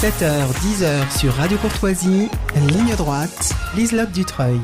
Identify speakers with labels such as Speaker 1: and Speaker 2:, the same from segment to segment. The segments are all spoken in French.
Speaker 1: 7h-10h sur Radio Courtoisie, ligne droite, Liselotte Dutreuil.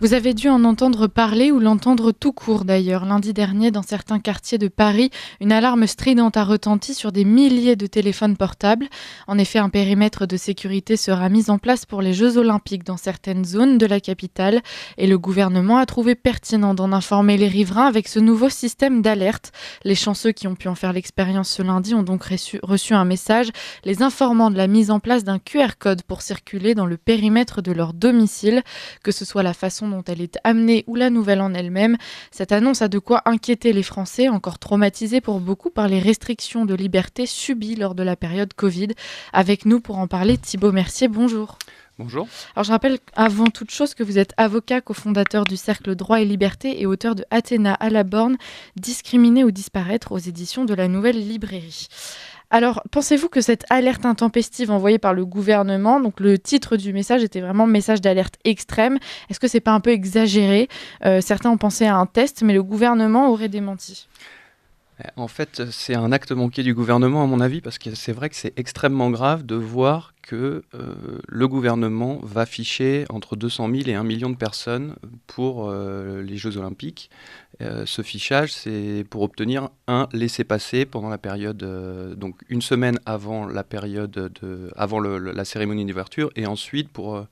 Speaker 2: Vous avez dû en entendre parler ou l'entendre tout court d'ailleurs. Lundi dernier, dans certains quartiers de Paris, une alarme stridente a retenti sur des milliers de téléphones portables. En effet, un périmètre de sécurité sera mis en place pour les Jeux Olympiques dans certaines zones de la capitale et le gouvernement a trouvé pertinent d'en informer les riverains avec ce nouveau système d'alerte. Les chanceux qui ont pu en faire l'expérience ce lundi ont donc reçu un message les informant de la mise en place d'un QR code pour circuler dans le périmètre de leur domicile, que ce soit la façon dont elle est amenée ou la nouvelle en elle-même. Cette annonce a de quoi inquiéter les Français, encore traumatisés pour beaucoup par les restrictions de liberté subies lors de la période Covid. Avec nous pour en parler, Thibaut Mercier, bonjour.
Speaker 3: Bonjour.
Speaker 2: Alors je rappelle avant toute chose que vous êtes avocat, cofondateur du Cercle Droit et Liberté et auteur de Athéna à la borne, discriminer ou disparaître aux éditions de la Nouvelle Librairie. Alors, pensez-vous que cette alerte intempestive envoyée par le gouvernement, donc le titre du message était vraiment message d'alerte extrême, est-ce que c'est pas un peu exagéré ? Certains ont pensé à un test, mais le gouvernement aurait démenti.
Speaker 3: En fait, c'est un acte manqué du gouvernement, à mon avis, parce que c'est vrai que c'est extrêmement grave de voir que le gouvernement va ficher entre 200 000 et 1 million de personnes pour les Jeux Olympiques. Ce fichage, c'est pour obtenir un laissez-passer pendant la période, donc une semaine avant la période, avant la cérémonie d'ouverture, et ensuite pour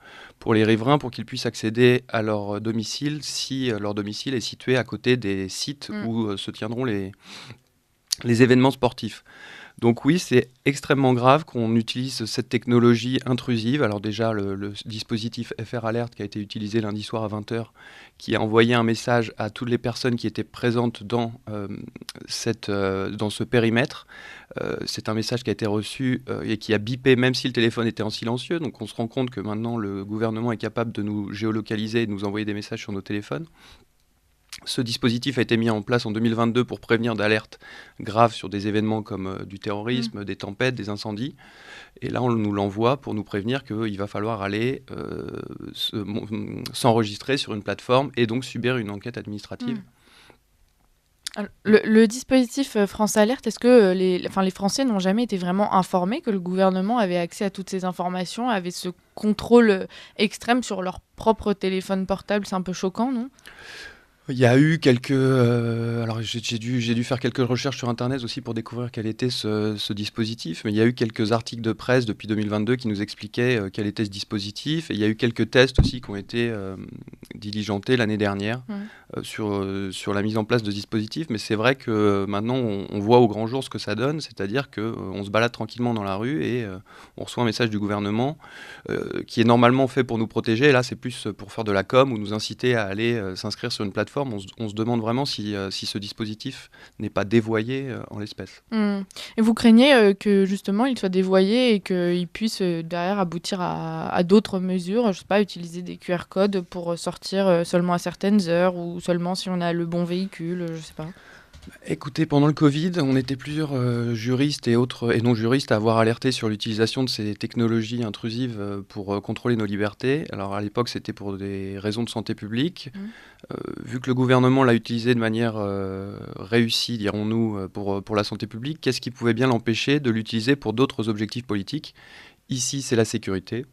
Speaker 3: les riverains, pour qu'ils puissent accéder à leur domicile si leur domicile est situé à côté des sites où se tiendront les événements sportifs. Donc oui, c'est extrêmement grave qu'on utilise cette technologie intrusive. Alors déjà, le dispositif FR Alert qui a été utilisé lundi soir à 20h, qui a envoyé un message à toutes les personnes qui étaient présentes dans ce périmètre. C'est un message qui a été reçu et qui a bipé même si le téléphone était en silencieux. Donc on se rend compte que maintenant, le gouvernement est capable de nous géolocaliser et de nous envoyer des messages sur nos téléphones. Ce dispositif a été mis en place en 2022 pour prévenir d'alertes graves sur des événements comme du terrorisme, des tempêtes, des incendies. Et là, on nous l'envoie pour nous prévenir qu'il va falloir aller s'enregistrer sur une plateforme et donc subir une enquête administrative.
Speaker 2: Alors, le dispositif France Alerte, est-ce que les Français n'ont jamais été vraiment informés que le gouvernement avait accès à toutes ces informations, avait ce contrôle extrême sur leur propre téléphone portable ? C'est un peu choquant, non ?
Speaker 3: Il y a eu quelques... alors j'ai dû faire quelques recherches sur Internet aussi pour découvrir quel était ce dispositif, mais il y a eu quelques articles de presse depuis 2022 qui nous expliquaient quel était ce dispositif, et il y a eu quelques tests aussi qui ont été diligentés l'année dernière sur la mise en place de ce dispositif, mais c'est vrai que maintenant on voit au grand jour ce que ça donne, c'est-à-dire qu'on se balade tranquillement dans la rue et on reçoit un message du gouvernement qui est normalement fait pour nous protéger, et là c'est plus pour faire de la com ou nous inciter à aller s'inscrire sur une plateforme. On se demande vraiment si ce dispositif n'est pas dévoyé en l'espèce.
Speaker 2: Et vous craignez que justement il soit dévoyé et qu'il puisse derrière aboutir à d'autres mesures, je ne sais pas, utiliser des QR codes pour sortir seulement à certaines heures ou seulement si on a le bon véhicule, je ne sais pas.
Speaker 3: Écoutez, pendant le Covid, on était plusieurs juristes et autres et non juristes à avoir alerté sur l'utilisation de ces technologies intrusives pour contrôler nos libertés. Alors à l'époque, c'était pour des raisons de santé publique. Vu que le gouvernement l'a utilisé de manière réussie, dirons-nous, pour la santé publique, qu'est-ce qui pouvait bien l'empêcher de l'utiliser pour d'autres objectifs politiques ? Ici, c'est la sécurité.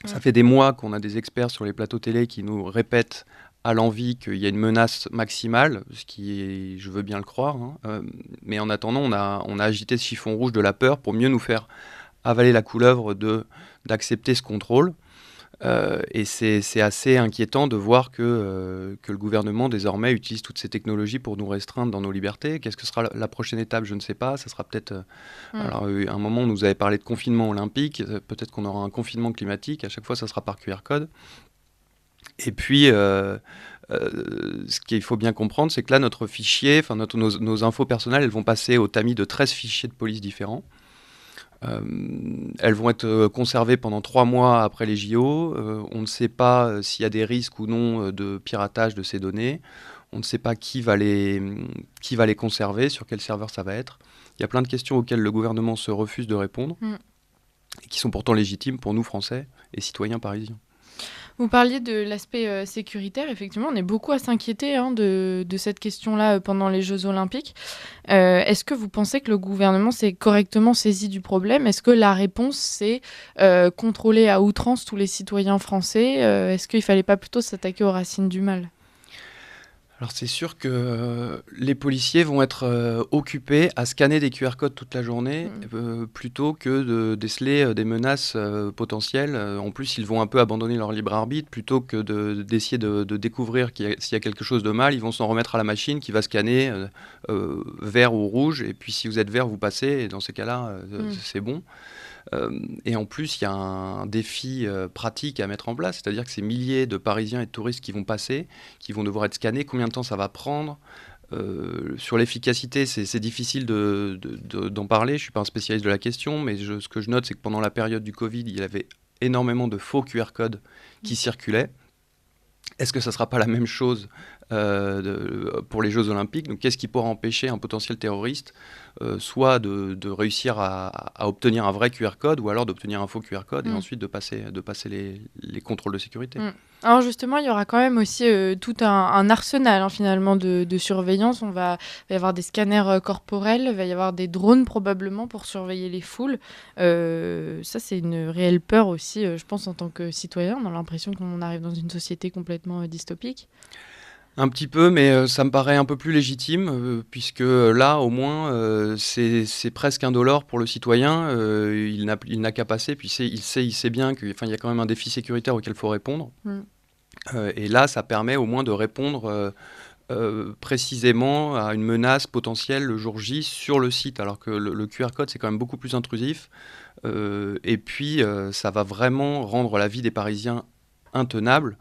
Speaker 3: Ça fait des mois qu'on a des experts sur les plateaux télé qui nous répètent à l'envi qu'il y a une menace maximale, ce qui est, je veux bien le croire, mais en attendant, on a agité ce chiffon rouge de la peur pour mieux nous faire avaler la couleuvre d'accepter ce contrôle. Et c'est assez inquiétant de voir que le gouvernement désormais utilise toutes ces technologies pour nous restreindre dans nos libertés. Qu'est-ce que sera la prochaine étape ? Je ne sais pas. Ça sera peut-être... Alors, à un moment, on nous avait parlé de confinement olympique. Peut-être qu'on aura un confinement climatique. À chaque fois, ça sera par QR code. Et puis, ce qu'il faut bien comprendre, c'est que là, notre fichier, nos infos personnelles, elles vont passer au tamis de 13 fichiers de police différents. Elles vont être conservées pendant 3 mois après les JO. On ne sait pas s'il y a des risques ou non de piratage de ces données. On ne sait pas qui va les conserver, sur quel serveur ça va être. Il y a plein de questions auxquelles le gouvernement se refuse de répondre et qui sont pourtant légitimes pour nous, Français et citoyens parisiens.
Speaker 2: Vous parliez de l'aspect sécuritaire. Effectivement, on est beaucoup à s'inquiéter de cette question-là pendant les Jeux Olympiques. Est-ce que vous pensez que le gouvernement s'est correctement saisi du problème? Est-ce que la réponse, c'est contrôler à outrance tous les citoyens français? Est-ce qu'il ne fallait pas plutôt s'attaquer aux racines du mal?
Speaker 3: Alors c'est sûr que les policiers vont être occupés à scanner des QR codes toute la journée plutôt que de déceler des menaces potentielles. En plus, ils vont un peu abandonner leur libre arbitre plutôt que d'essayer de découvrir s'il y a quelque chose de mal. Ils vont s'en remettre à la machine qui va scanner vert ou rouge. Et puis si vous êtes vert, vous passez. Et dans ces cas-là, c'est bon. Et en plus, il y a un défi pratique à mettre en place, c'est-à-dire que ces milliers de Parisiens et de touristes qui vont passer, qui vont devoir être scannés, combien de temps ça va prendre? Sur l'efficacité, c'est difficile d'en parler, je ne suis pas un spécialiste de la question, mais ce que je note, c'est que pendant la période du Covid, il y avait énormément de faux QR codes qui circulaient. Est-ce que ça ne sera pas la même chose pour les Jeux Olympiques? Donc, qu'est-ce qui pourra empêcher un potentiel terroriste soit de réussir à obtenir un vrai QR code ou alors d'obtenir un faux QR code et ensuite de passer les contrôles de sécurité.
Speaker 2: Alors justement, il y aura quand même aussi tout un arsenal finalement de surveillance. Il va y avoir des scanners corporels, il va y avoir des drones probablement pour surveiller les foules. Ça, c'est une réelle peur aussi, je pense, en tant que citoyen. On a l'impression qu'on arrive dans une société complètement dystopique.
Speaker 3: Un petit peu, mais ça me paraît un peu plus légitime, puisque là, au moins, c'est presque indolore pour le citoyen. Il n'a qu'à passer, puis il sait bien qu'il y a quand même un défi sécuritaire auquel il faut répondre. Et là, ça permet au moins de répondre précisément à une menace potentielle le jour J sur le site, alors que le QR code, c'est quand même beaucoup plus intrusif. Et puis, ça va vraiment rendre la vie des Parisiens intenable.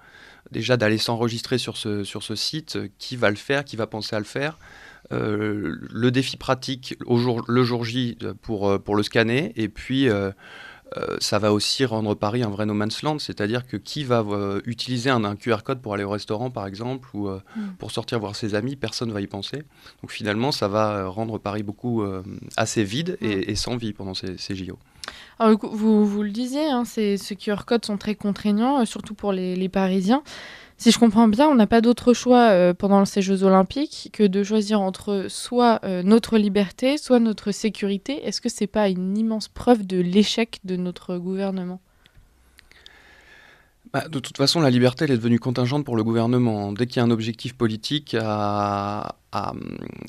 Speaker 3: Déjà d'aller s'enregistrer sur ce site, qui va le faire, qui va penser à le faire. Le défi pratique le jour J pour le scanner. Et puis, ça va aussi rendre Paris un vrai no man's land, c'est-à-dire que qui va utiliser un QR code pour aller au restaurant, par exemple, ou pour sortir voir ses amis, personne ne va y penser. Donc finalement, ça va rendre Paris assez vide et sans vie pendant ces JO.
Speaker 2: Alors, vous le disiez, ces QR codes sont très contraignants, surtout pour les Parisiens. Si je comprends bien, on n'a pas d'autre choix pendant ces Jeux Olympiques que de choisir entre soit notre liberté, soit notre sécurité. Est-ce que ce n'est pas une immense preuve de l'échec de notre gouvernement ?
Speaker 3: De toute façon, la liberté, elle est devenue contingente pour le gouvernement. Dès qu'il y a un objectif politique à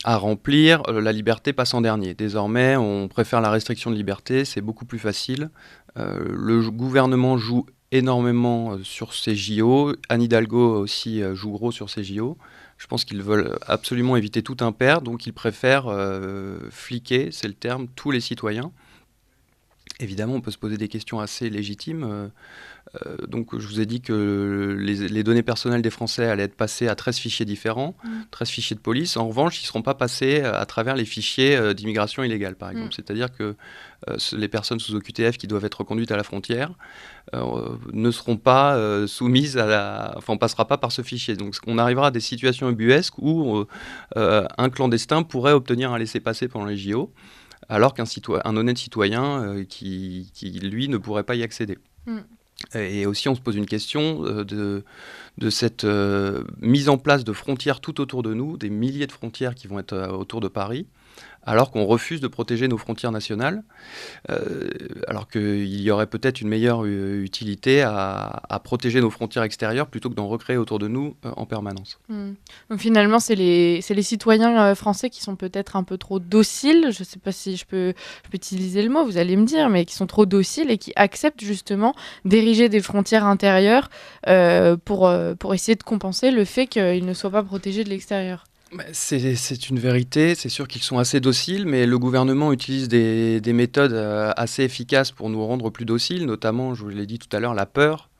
Speaker 3: remplir, la liberté passe en dernier. Désormais, on préfère la restriction de liberté, c'est beaucoup plus facile. Le gouvernement joue énormément sur ces JO. Anne Hidalgo aussi joue gros sur ces JO. Je pense qu'ils veulent absolument éviter tout impair, donc ils préfèrent fliquer, c'est le terme, tous les citoyens. Évidemment, on peut se poser des questions assez légitimes. Donc, je vous ai dit que les données personnelles des Français allaient être passées à 13 fichiers différents, 13 fichiers de police. En revanche, ils ne seront pas passés à travers les fichiers d'immigration illégale, par exemple. C'est-à-dire que les personnes sous OQTF qui doivent être reconduites à la frontière ne seront pas soumises on ne passera pas par ce fichier. Donc, on arrivera à des situations ubuesques où un clandestin pourrait obtenir un laissez-passer pendant les JO, alors qu'un honnête citoyen qui, lui, ne pourrait pas y accéder. Et aussi, on se pose une question de cette mise en place de frontières tout autour de nous, des milliers de frontières qui vont être autour de Paris, alors qu'on refuse de protéger nos frontières nationales, alors qu'il y aurait peut-être une meilleure utilité à protéger nos frontières extérieures plutôt que d'en recréer autour de nous en permanence.
Speaker 2: Donc finalement, c'est les citoyens français qui sont peut-être un peu trop dociles, je ne sais pas si je peux utiliser le mot, vous allez me dire, mais qui sont trop dociles et qui acceptent justement d'ériger des frontières intérieures pour essayer de compenser le fait qu'ils ne soient pas protégés de l'extérieur.
Speaker 3: C'est une vérité, c'est sûr qu'ils sont assez dociles, mais le gouvernement utilise des méthodes assez efficaces pour nous rendre plus dociles, notamment, je vous l'ai dit tout à l'heure, la peur.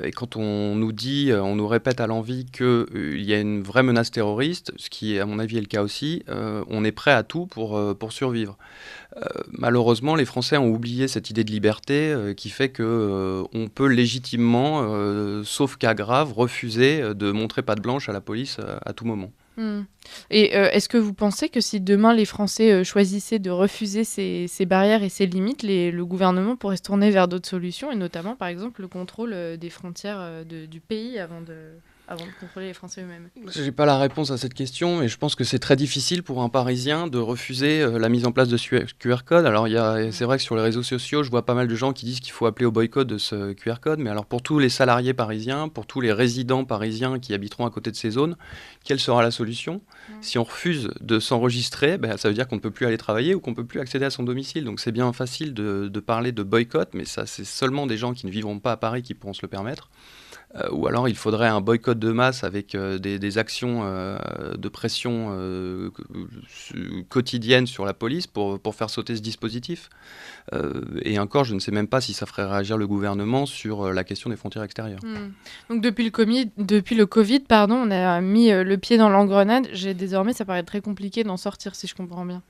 Speaker 3: Et quand on nous répète à l'envi qu'il y a une vraie menace terroriste, ce qui à mon avis est le cas aussi, on est prêt à tout pour survivre. Malheureusement, les Français ont oublié cette idée de liberté qui fait qu'on peut légitimement, sauf cas grave, refuser de montrer patte blanche à la police à tout moment.
Speaker 2: Mmh. Et est-ce que vous pensez que si demain les Français choisissaient de refuser ces barrières et ces limites, le gouvernement pourrait se tourner vers d'autres solutions, et notamment par exemple le contrôle des frontières du pays avant de contrôler les Français eux-mêmes?
Speaker 3: J'ai pas la réponse à cette question, mais je pense que c'est très difficile pour un Parisien de refuser la mise en place de ce QR code. Alors c'est vrai que sur les réseaux sociaux, je vois pas mal de gens qui disent qu'il faut appeler au boycott de ce QR code, mais alors pour tous les salariés parisiens, pour tous les résidents parisiens qui habiteront à côté de ces zones, quelle sera la solution? Si on refuse de s'enregistrer, ça veut dire qu'on ne peut plus aller travailler ou qu'on ne peut plus accéder à son domicile. Donc c'est bien facile de parler de boycott, mais ça c'est seulement des gens qui ne vivront pas à Paris qui pourront se le permettre. Ou alors il faudrait un boycott de masse avec des actions de pression quotidiennes sur la police pour faire sauter ce dispositif. Et encore, je ne sais même pas si ça ferait réagir le gouvernement sur la question des frontières extérieures.
Speaker 2: Donc depuis le Covid, on a mis le pied dans l'engrenade. Désormais, ça paraît très compliqué d'en sortir, si je comprends bien.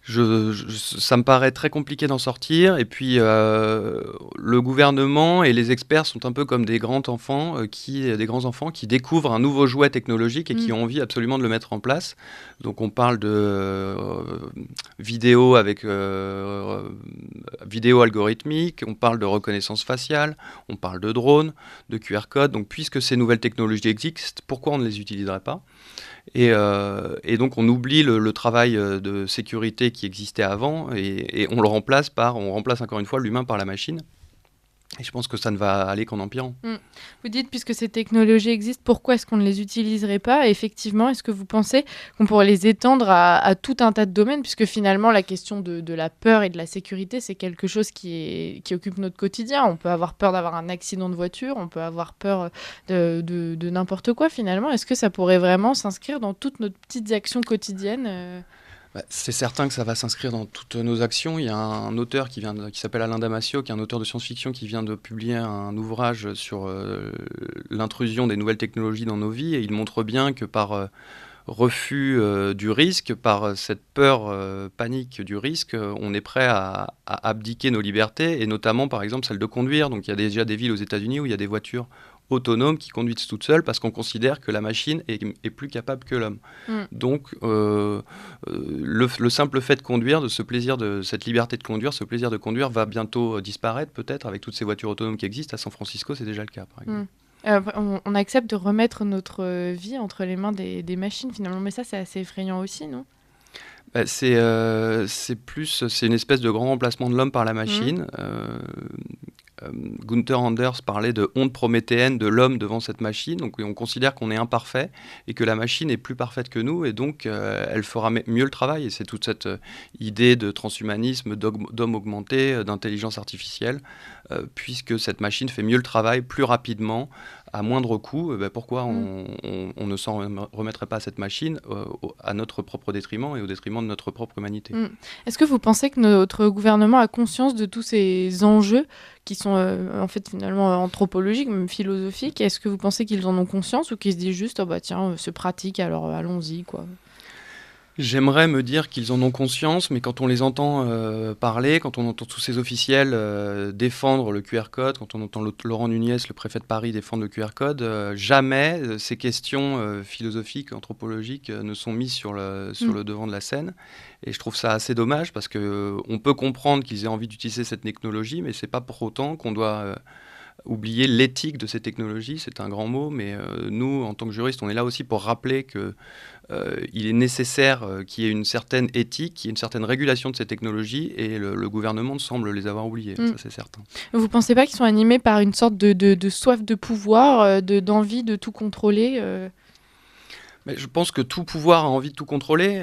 Speaker 3: Ça me paraît très compliqué d'en sortir. Et puis, le gouvernement et les experts sont un peu comme des grands enfants qui découvrent un nouveau jouet technologique et qui ont envie absolument de le mettre en place. Donc, on parle de vidéo avec vidéo algorithmique, on parle de reconnaissance faciale, on parle de drones, de QR code. Donc, puisque ces nouvelles technologies existent, pourquoi on ne les utiliserait pas ? Et donc on oublie le travail de sécurité qui existait avant et on remplace encore une fois l'humain par la machine. Et je pense que ça ne va aller qu'en empirant.
Speaker 2: Vous dites, puisque ces technologies existent, pourquoi est-ce qu'on ne les utiliserait pas ? Et effectivement, est-ce que vous pensez qu'on pourrait les étendre à tout un tas de domaines ? Puisque finalement, la question de la peur et de la sécurité, c'est quelque chose qui occupe notre quotidien. On peut avoir peur d'avoir un accident de voiture, on peut avoir peur de n'importe quoi finalement. Est-ce que ça pourrait vraiment s'inscrire dans toutes nos petites actions quotidiennes ?
Speaker 3: C'est certain que ça va s'inscrire dans toutes nos actions. Il y a un auteur qui s'appelle Alain Damasio, qui est un auteur de science-fiction, qui vient de publier un ouvrage sur l'intrusion des nouvelles technologies dans nos vies. Et il montre bien que par refus du risque, par cette peur panique du risque, on est prêt à abdiquer nos libertés, et notamment par exemple celle de conduire. Donc il y a déjà des villes aux États-Unis où il y a des voitures autonomes qui conduisent toutes seules parce qu'on considère que la machine est plus capable que l'homme. Donc le simple fait de conduire, de ce plaisir, de cette liberté de conduire, ce plaisir de conduire va bientôt disparaître peut-être avec toutes ces voitures autonomes qui existent. À San Francisco, c'est déjà le cas par exemple.
Speaker 2: On accepte de remettre notre vie entre les mains des machines finalement, mais ça c'est assez effrayant aussi, non ?
Speaker 3: C'est une espèce de grand remplacement de l'homme par la machine. Gunther Anders parlait de honte prométhéenne de l'homme devant cette machine. Donc on considère qu'on est imparfait et que la machine est plus parfaite que nous, et donc elle fera mieux le travail. Et c'est toute cette idée de transhumanisme, d'homme augmenté, d'intelligence artificielle, puisque cette machine fait mieux le travail plus rapidement, à moindre coût. Pourquoi on ne s'en remettrait pas à cette machine à notre propre détriment et au détriment de notre propre humanité.
Speaker 2: Est-ce que vous pensez que notre gouvernement a conscience de tous ces enjeux qui sont en fait finalement anthropologiques, même philosophiques ? Est-ce que vous pensez qu'ils en ont conscience ou qu'ils se disent juste tiens, c'est pratique, alors allons-y quoi ?
Speaker 3: J'aimerais me dire qu'ils en ont conscience, mais quand on les entend parler, quand on entend tous ces officiels défendre le QR code, quand on entend Laurent Nunez, le préfet de Paris, défendre le QR code, jamais ces questions philosophiques, anthropologiques ne sont mises sur le devant de la scène. Et je trouve ça assez dommage parce qu'on peut comprendre qu'ils aient envie d'utiliser cette technologie, mais c'est pas pour autant qu'on doit oublier l'éthique de ces technologies. C'est un grand mot, mais nous, en tant que juristes, on est là aussi pour rappeler que il est nécessaire qu'il y ait une certaine éthique, qu'il y ait une certaine régulation de ces technologies, et le gouvernement semble les avoir oubliées, ça c'est certain.
Speaker 2: Vous ne pensez pas qu'ils sont animés par une sorte de soif de pouvoir, d'envie de tout contrôler
Speaker 3: Mais je pense que tout pouvoir a envie de tout contrôler,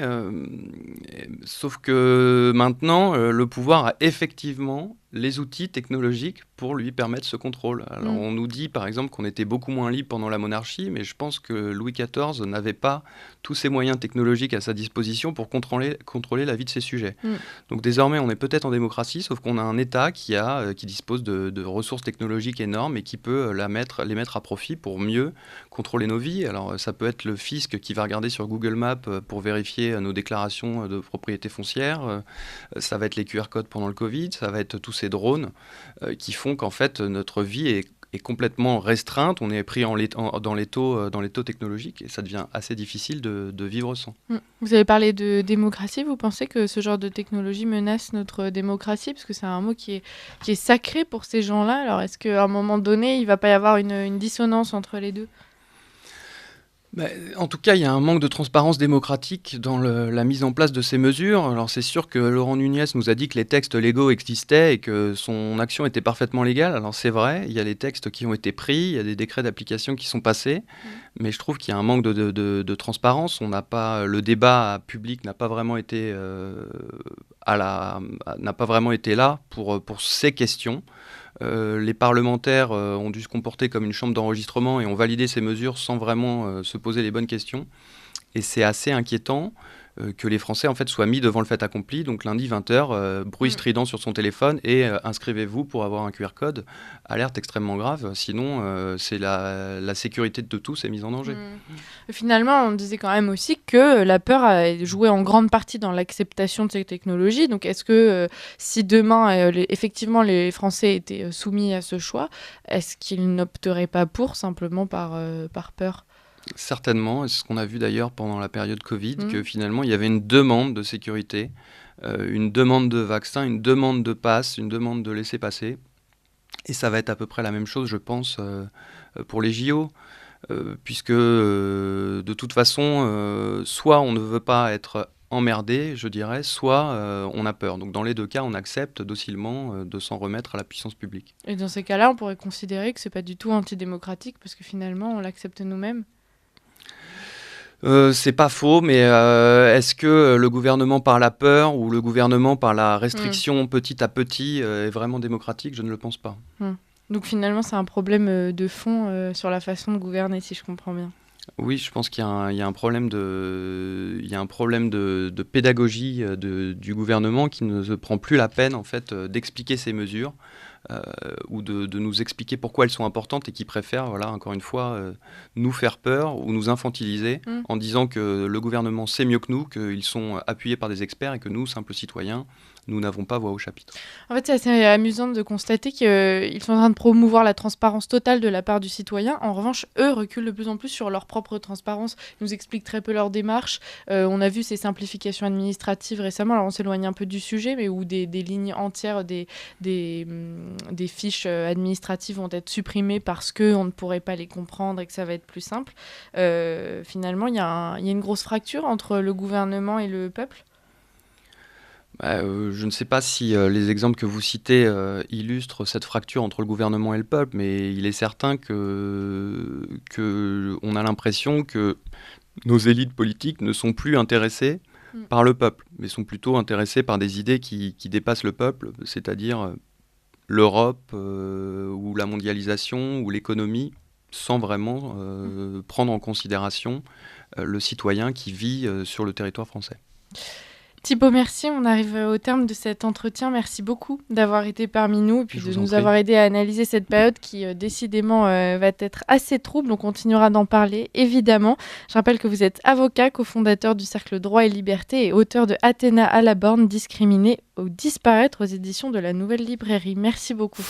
Speaker 3: sauf que maintenant, le pouvoir a effectivement les outils technologiques pour lui permettre ce contrôle. Alors on nous dit par exemple qu'on était beaucoup moins libre pendant la monarchie, mais je pense que Louis XIV n'avait pas tous ces moyens technologiques à sa disposition pour contrôler la vie de ses sujets. Donc désormais on est peut-être en démocratie, sauf qu'on a un État qui dispose de ressources technologiques énormes et qui peut les mettre à profit pour mieux contrôler nos vies. Alors ça peut être le fisc qui va regarder sur Google Maps pour vérifier nos déclarations de propriété foncière, ça va être les QR codes pendant le Covid, ça va être tous ces drones qui font qu'en fait notre vie est complètement restreinte, on est pris dans les taux technologiques et ça devient assez difficile de vivre sans.
Speaker 2: Vous avez parlé de démocratie, vous pensez que ce genre de technologie menace notre démocratie? Parce que c'est un mot qui est sacré pour ces gens-là. Alors est-ce qu'à un moment donné, il ne va pas y avoir une dissonance entre les deux?
Speaker 3: En tout cas, il y a un manque de transparence démocratique dans la mise en place de ces mesures. Alors c'est sûr que Laurent Nunez nous a dit que les textes légaux existaient et que son action était parfaitement légale. Alors c'est vrai, il y a les textes qui ont été pris, il y a des décrets d'application qui sont passés, mais je trouve qu'il y a un manque de transparence. Le débat public n'a pas vraiment été là pour ces questions. Les parlementaires ont dû se comporter comme une chambre d'enregistrement et ont validé ces mesures sans vraiment se poser les bonnes questions. Et c'est assez inquiétant que les Français en fait, soient mis devant le fait accompli. Donc lundi 20h, bruit strident sur son téléphone et inscrivez-vous pour avoir un QR code. Alerte extrêmement grave, sinon c'est la sécurité de tous est mise en danger.
Speaker 2: Finalement, on disait quand même aussi que la peur a joué en grande partie dans l'acceptation de ces technologies. Donc est-ce que si demain, effectivement, les Français étaient soumis à ce choix, est-ce qu'ils n'opteraient pas pour simplement par peur ?
Speaker 3: Certainement, et c'est ce qu'on a vu d'ailleurs pendant la période Covid, que finalement il y avait une demande de sécurité, une demande de vaccin, une demande de passe, une demande de laisser-passer. Et ça va être à peu près la même chose, je pense, pour les JO, puisque de toute façon, soit on ne veut pas être emmerdé, je dirais, soit on a peur. Donc dans les deux cas, on accepte docilement de s'en remettre à la puissance publique.
Speaker 2: Et dans ces cas-là, on pourrait considérer que c'est pas du tout antidémocratique, parce que finalement, on l'accepte nous-mêmes.
Speaker 3: C'est pas faux, mais est-ce que le gouvernement par la peur ou le gouvernement par la restriction petit à petit est vraiment démocratique? Je ne le pense pas.
Speaker 2: Donc finalement, c'est un problème de fond sur la façon de gouverner, si je comprends bien.
Speaker 3: Oui, je pense qu'il y a un problème de pédagogie du gouvernement qui ne se prend plus la peine en fait, d'expliquer ces mesures. Ou de nous expliquer pourquoi elles sont importantes et qui préfèrent, voilà, encore une fois, nous faire peur ou nous infantiliser en disant que le gouvernement sait mieux que nous, qu'ils sont appuyés par des experts et que nous, simples citoyens, nous n'avons pas voix au chapitre.
Speaker 2: En fait, c'est assez amusant de constater qu'ils sont en train de promouvoir la transparence totale de la part du citoyen. En revanche, eux reculent de plus en plus sur leur propre transparence. Ils nous expliquent très peu leur démarche. On a vu ces simplifications administratives récemment. Alors, on s'éloigne un peu du sujet, mais où des lignes entières, des fiches administratives vont être supprimées parce qu'on ne pourrait pas les comprendre et que ça va être plus simple. Finalement, il y a une grosse fracture entre le gouvernement et le peuple.
Speaker 3: Je ne sais pas si les exemples que vous citez illustrent cette fracture entre le gouvernement et le peuple, mais il est certain qu'on a l'impression que nos élites politiques ne sont plus intéressées par le peuple, mais sont plutôt intéressées par des idées qui dépassent le peuple, c'est-à-dire l'Europe ou la mondialisation ou l'économie, sans vraiment prendre en considération le citoyen qui vit sur le territoire français.
Speaker 2: Thibaut, merci. On arrive au terme de cet entretien. Merci beaucoup d'avoir été parmi nous et puis de nous avoir aidé à analyser cette période qui, décidément, va être assez trouble. On continuera d'en parler, évidemment. Je rappelle que vous êtes avocat, cofondateur du Cercle Droit et Liberté et auteur de Athéna à la borne, discriminée ou disparaître aux éditions de la Nouvelle Librairie. Merci beaucoup.